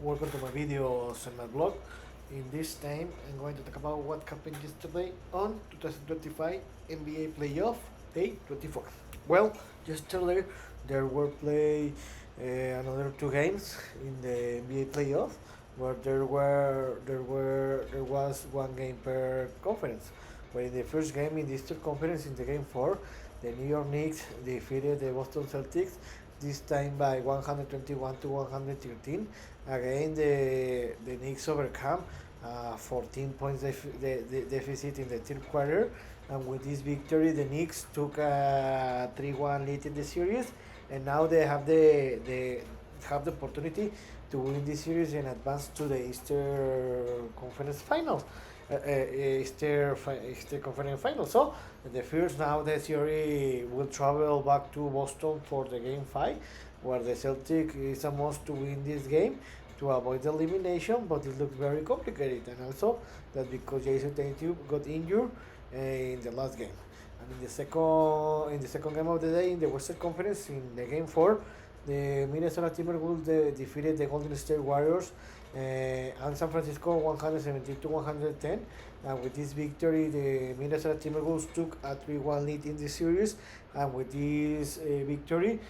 Welcome to my videos and my blog. In this time, I'm going to talk about what happened yesterday on 2025 NBA Playoff Day 24. Well, yesterday there were play another two games in the NBA playoff, where there was one game per conference. But in the first game in the Eastern Conference, in the game four, the New York Knicks defeated the Boston Celtics, this time by 121 to 113. Again, the Knicks overcome 14 points deficit in the third quarter, and with this victory, the Knicks took a 3-1 lead in the series, and now they have the opportunity to win this series and advance to the Eastern Conference Finals. Eastern Conference Finals. So the first now the series will travel back to Boston for the game five, where the Celtic is a must to win this game to avoid the elimination, but it looks very complicated, and also that because Jason Tatum got injured in the last game. And in the second game of the day in the Western Conference, in the game four, the Minnesota Timberwolves defeated the Golden State Warriors and San Francisco 117 to 110. And with this victory, the Minnesota Timberwolves took a 3-1 lead in the series. And with this victory,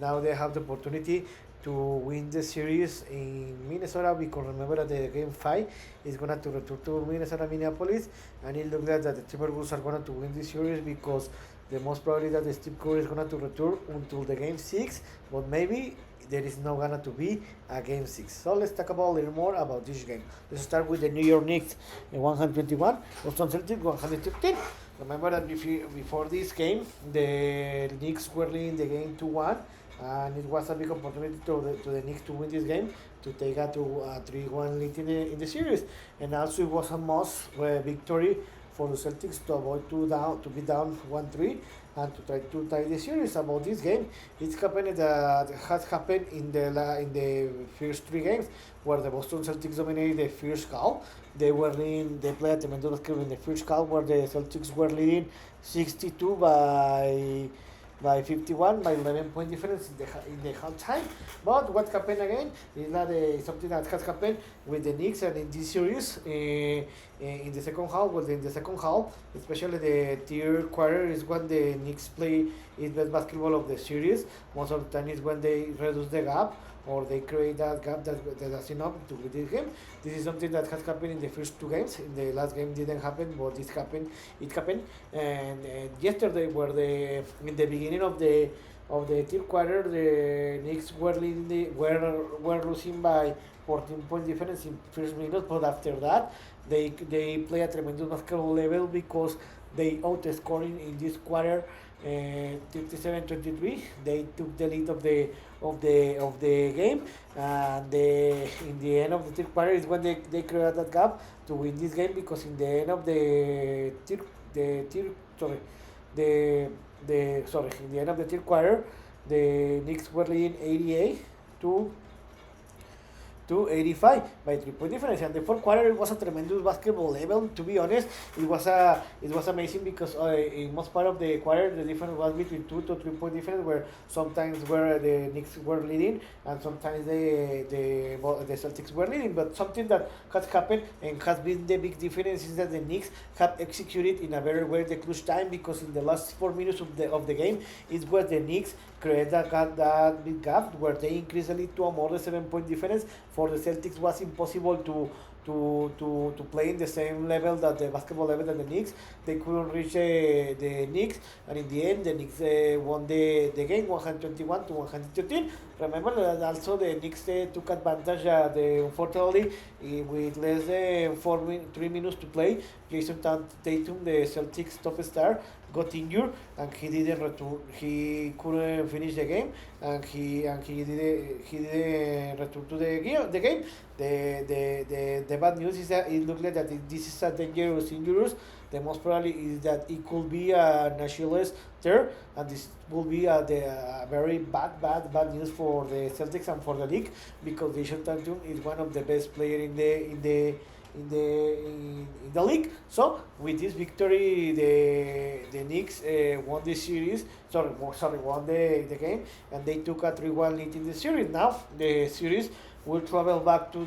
now they have the opportunity to win the series in Minnesota, because remember that the game 5 is going to return to Minnesota, Minneapolis, and it looks like that the Timberwolves are going to win this series, because the most probably that the Steve Curry is going to return until the game 6, but maybe there is not going to be a game 6. So let's talk about a little more about this game. Let's start with the New York Knicks 121, Boston Celtics 113. Remember that before this game, the Knicks were leading the game 2-1, and it was a big opportunity to the Knicks to win this game, to take a 3-1 lead in the series, and also it was a must victory for the Celtics to avoid to be down 1-3 and to try to tie the series. About this game, it's happened that has happened in the first three games, where the Boston Celtics dominated the first half. They played a tremendous basketball in the first half, where the Celtics were leading 62 by 51, by 11 point difference in the half time. But what happened again is that something that has happened with the Knicks and in this series in the second half. Well, in the second half, especially the third quarter, is when the Knicks play its best basketball of the series. Most of the time is when they reduce the gap, or they create that gap that's enough to win this game. This is something that has happened in the first two games. In the last game didn't happen, but it happened. And yesterday, in the beginning of the third quarter, the Knicks were losing by 14 point difference in first minutes, but after that they play a tremendous basketball level, because they outscoring in this quarter 37-23. They took the lead of the game, and in the end of the third quarter is when they created that gap to win this game, because in the end of the third sorry in the end of the third quarter, the Knicks were leading 88 to 85 by 3 point difference. And the fourth quarter, it was a tremendous basketball level. To be honest, it was amazing, because in most part of the quarter, the difference was between 2 to 3 point difference, where sometimes where the Knicks were leading, and sometimes the Celtics were leading. But something that has happened and has been the big difference is that the Knicks have executed in a very way the clutch time, because in the last 4 minutes of the game is where the Knicks create that big gap, where they increase the lead to a more than 7 point difference. For the Celtics, was impossible to play in the same level, that the basketball level that the Knicks. They couldn't reach the Knicks, and in the end, the Knicks won the game 121 to 113. Remember that also the Knicks took advantage, unfortunately, with less than 3 minutes to play. Jason Tatum, the Celtics top star, got injured, and he didn't return. He couldn't finish the game, and he didn't return to the game. The bad news is that it looks like that this is a dangerous injury. The most probably is that it could be an Achilles tear, and this will be very bad news for the Celtics and for the league, because Jason Tatum is one of the best players in the league. So with this victory, the Knicks won the series. Won the game, and they took a 3-1 lead in the series. Now the series will travel back to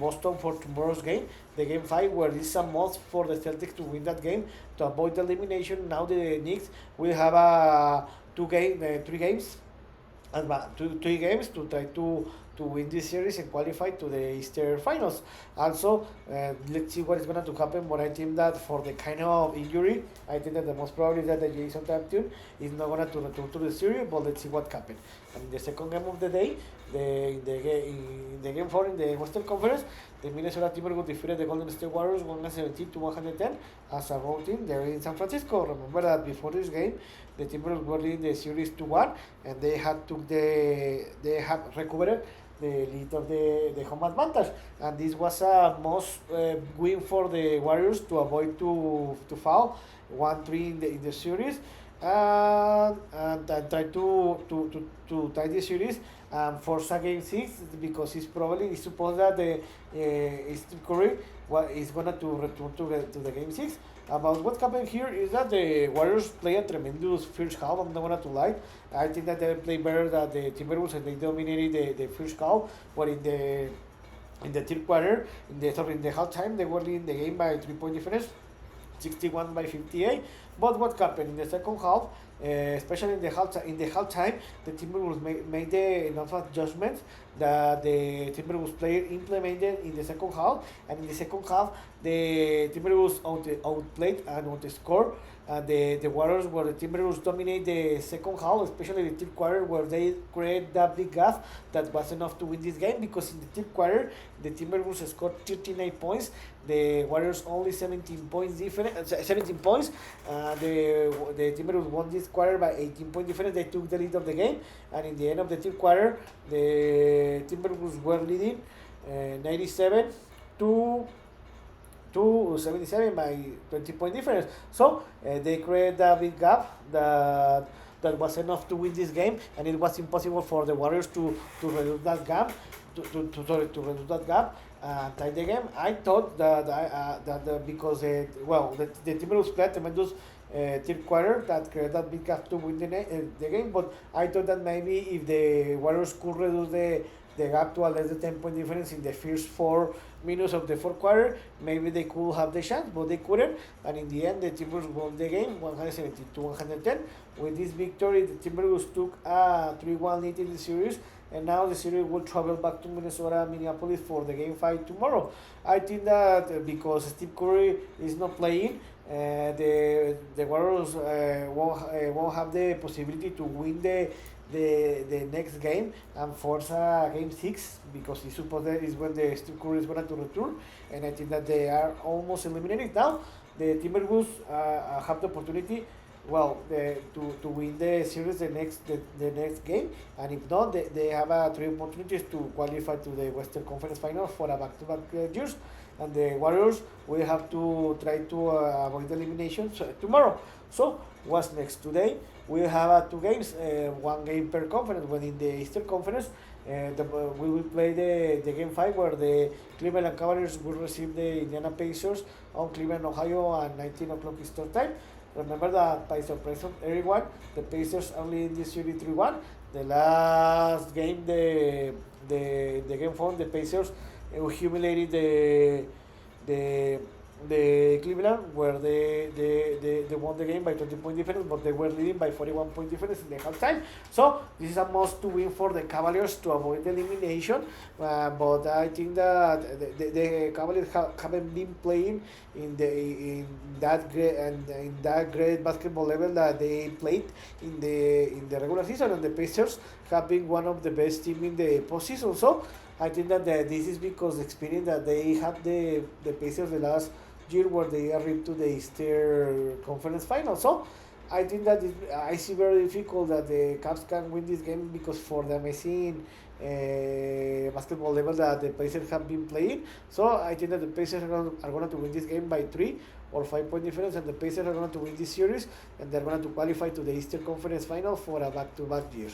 Boston for tomorrow's game, the game five, where this is a must for the Celtics to win that game to avoid elimination. Now the Knicks will have a 3 games, and three games to try to win this series and qualify to the Eastern Finals. Also, let's see what is going to happen. But I think that for the kind of injury, I think that the most probably is that the Jason Tatum is not going to return to the series. But let's see what happens. And the second game of the day, in the game four in the Western Conference, the Minnesota Timberwolves defeated the Golden State Warriors 117 to 110 as a road team. They're in San Francisco. Remember that before this game, the Timberwolves were leading the series 2-1, and they had recovered the lead of the home advantage, and this was a must win for the Warriors to avoid to foul 1-3 in the series, and try to tie the series and force a game six, because it's supposed that Steve Curry is gonna to return to the game six. About what happened here is that the Warriors play a tremendous first half. I'm not gonna to lie. I think that they play better than the Timberwolves, and they dominated the first half. But in the third quarter, in the halftime, they were leading the game by 3 point difference, 61 by 58. But what happened in the second half, especially in the halftime, the Timberwolves made enough adjustments that the Timberwolves player implemented in the second half, and in the second half, the Timberwolves outplayed and outscored the Warriors, where the Timberwolves dominate the second half, especially the third quarter, where they create that big gap that was enough to win this game. Because in the third quarter, the Timberwolves scored 39 points, the Warriors only 17 points different, 17 points. The Timberwolves won this quarter by 18-point difference. They took the lead of the game, and in the end of the third quarter, the Timberwolves were leading 97 to 77 by 20-point difference. So they created a big gap that was enough to win this game, and it was impossible for the Warriors to reduce that gap, to reduce that gap and tie the game. I thought that because the Timberwolves played tremendous third quarter that created that big gap to win the game, but I thought that maybe if the Warriors could reduce the gap to a less than 10-point difference in the first 4 minutes of the fourth quarter, maybe they could have the chance, but they couldn't. And in the end, the Timberwolves won the game 170 to 110. With this victory, the Timberwolves took a 3-1 lead in the series, and now the series will travel back to Minneapolis for the game 5 tomorrow. I think that because Steve Curry is not playing, the Warriors won't have the possibility to win the next game and force a game 6, because it's supposed that is when the Steve Curry is going to return, and I think that they are almost eliminated now. The Timberwolves have the opportunity, to win the series the next game, and if not, they have 3 opportunities to qualify to the Western Conference Final for a back-to-back years, and the Warriors will have to try to avoid elimination tomorrow. So what's next? Today we have 2 games, 1 game per conference. When in the Eastern Conference, we will play the game 5, where the Cleveland Cavaliers will receive the Indiana Pacers on Cleveland, Ohio at 19 o'clock Eastern Time. Remember that, by surprise of everyone, the Pacers are leading this series 3-1. The last game, the game 4, the Pacers humiliated the Cleveland, where they won the game by 20-point difference, but they were leading by 41-point difference in the halftime. So this is a must to win for the Cavaliers to avoid elimination. But I think that the Cavaliers haven't been playing in that great basketball level that they played in the regular season, and the Pacers have been one of the best teams in the postseason. So I think that this is because the experience that they had the Pacers the last year, where they arrived to the Eastern Conference Final. So I think that I see very difficult that the Cavs can win this game, because for the amazing basketball level that the Pacers have been playing. So I think that the Pacers are going to win this game by 3 or 5-point difference, and the Pacers are going to win this series, and they're going to qualify to the Eastern Conference Final for a back-to-back year.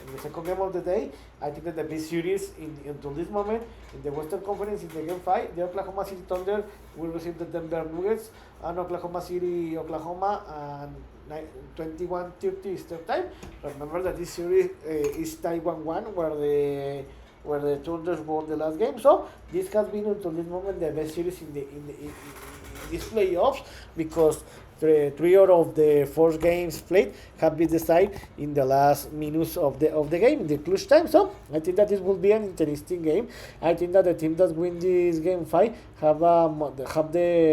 In the second game of the day, I think that the best series until this moment in the Western Conference is the game 5. The Oklahoma City Thunder will receive the Denver Nuggets, and Oklahoma, and 21:30 Eastern Time. Remember that this series is tied 1-1, where the Thunders won the last game. So this has been until this moment the best series in these playoffs, because three out of the four games played have been decided in the last minutes of the game, in the clutch time. So I think that this will be an interesting game. I think that the team that win this game five have the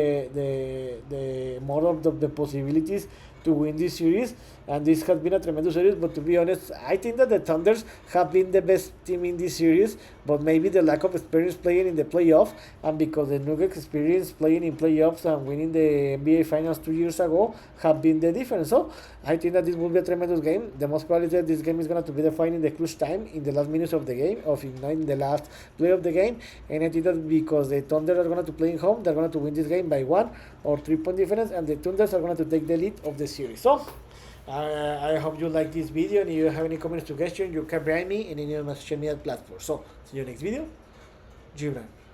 more of the possibilities to win this series, and this has been a tremendous series. But to be honest, I think that the Thunders have been the best team in this series, but maybe the lack of experience playing in the playoff, and because the Nuggets experience playing in playoffs and winning the NBA Finals 2 years ago have been the difference. So I think that this will be a tremendous game. The most probably that this game is going to be defined in the clutch time, in the last minutes of the game, in the last play of the game. And I think that because the Thunder are going to play in home, they're going to win this game by 1 or 3 point difference, and the Thunders are going to take the lead of the series. So I hope you like this video, and if you have any comments, suggestions, you can write me in any of my social media platforms. So see you next video. Gibran.